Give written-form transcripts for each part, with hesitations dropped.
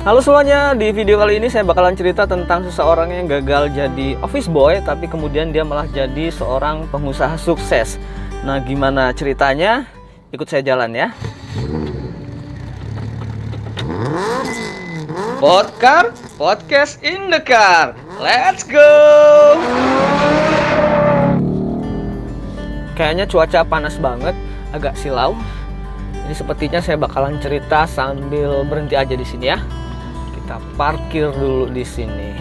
Halo semuanya, di video kali ini saya bakalan cerita tentang seseorang yang gagal jadi office boy, tapi kemudian dia malah jadi seorang pengusaha sukses. Nah, gimana ceritanya? Ikut saya jalan ya. Podcast in the car. Let's go. Kayaknya cuaca panas banget, agak silau. Jadi sepertinya saya bakalan cerita sambil berhenti aja di sini ya. Kita parkir dulu di sini.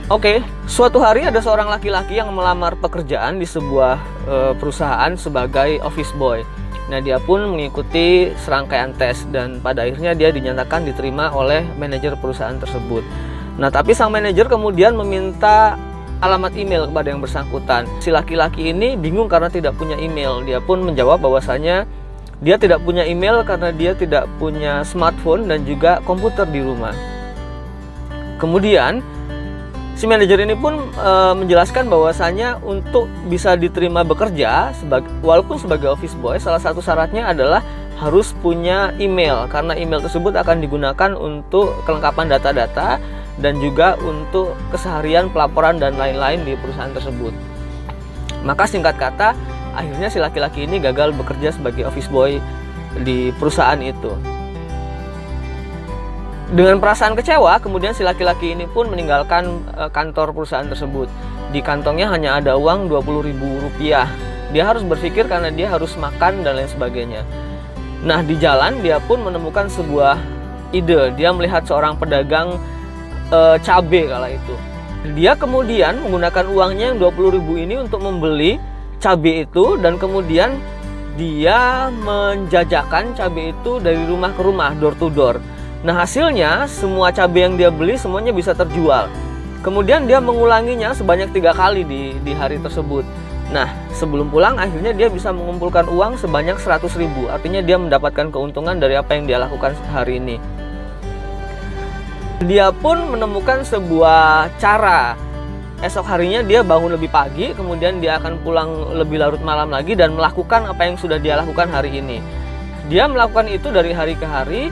Oke, suatu hari ada seorang laki-laki yang melamar pekerjaan di sebuah perusahaan sebagai office boy. Nah, dia pun mengikuti serangkaian tes dan pada akhirnya dia dinyatakan diterima oleh manajer perusahaan tersebut. Nah, tapi sang manajer kemudian meminta alamat email kepada yang bersangkutan. Si laki-laki ini bingung karena tidak punya email. Dia pun menjawab bahwasanya dia tidak punya email karena dia tidak punya smartphone dan juga komputer di rumah. Kemudian si manajer ini pun menjelaskan bahwasanya untuk bisa diterima bekerja walaupun sebagai office boy, salah satu syaratnya adalah harus punya email, karena email tersebut akan digunakan untuk kelengkapan data-data dan juga untuk keseharian pelaporan dan lain-lain di perusahaan tersebut. Maka singkat kata, akhirnya si laki-laki ini gagal bekerja sebagai office boy di perusahaan itu. Dengan perasaan kecewa, kemudian si laki-laki ini pun meninggalkan kantor perusahaan tersebut. Di kantongnya hanya ada uang Rp20.000. Dia harus berpikir karena dia harus makan dan lain sebagainya. Nah, di jalan dia pun menemukan sebuah ide. Dia melihat seorang pedagang cabai kala itu. Dia kemudian menggunakan uangnya yang Rp20.000 ini untuk membeli cabai itu, dan kemudian dia menjajakan cabai itu dari rumah ke rumah, door to door. Nah, hasilnya semua cabai yang dia beli semuanya bisa terjual. Kemudian dia mengulanginya sebanyak 3 kali di hari tersebut. Nah, sebelum pulang akhirnya dia bisa mengumpulkan uang sebanyak Rp100.000. Artinya dia mendapatkan keuntungan dari apa yang dia lakukan hari ini. Dia pun menemukan sebuah cara. Esok harinya dia bangun lebih pagi, kemudian dia akan pulang lebih larut malam lagi dan melakukan apa yang sudah dia lakukan hari ini. Dia melakukan itu dari hari ke hari,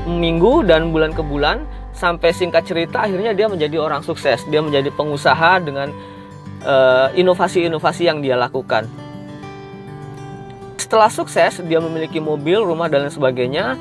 minggu dan bulan ke bulan, sampai singkat cerita akhirnya dia menjadi orang sukses. Dia menjadi pengusaha dengan inovasi-inovasi yang dia lakukan. Setelah sukses, dia memiliki mobil, rumah dan lain sebagainya.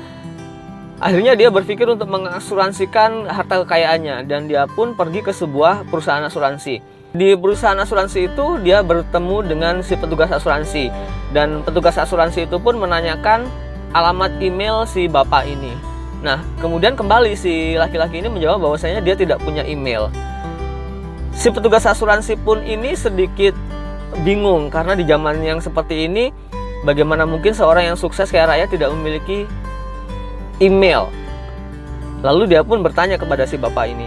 Akhirnya dia berpikir untuk mengasuransikan harta kekayaannya, dan dia pun pergi ke sebuah perusahaan asuransi. Di perusahaan asuransi itu dia bertemu dengan si petugas asuransi, dan petugas asuransi itu pun menanyakan alamat email si bapak ini. Nah, kemudian kembali si laki-laki ini menjawab bahwasanya dia tidak punya email. Si petugas asuransi pun ini sedikit bingung karena di zaman yang seperti ini bagaimana mungkin seorang yang sukses kaya raya tidak memiliki email. Lalu dia pun bertanya kepada si bapak ini,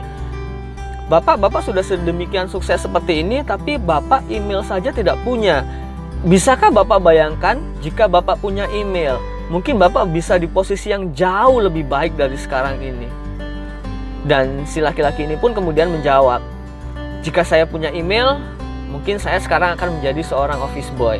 Bapak sudah sedemikian sukses seperti ini, tapi Bapak email saja tidak punya. Bisakah Bapak bayangkan jika Bapak punya email? Mungkin Bapak bisa di posisi yang jauh lebih baik dari sekarang ini. Dan si laki-laki ini pun kemudian menjawab, jika saya punya email, mungkin saya sekarang akan menjadi seorang office boy.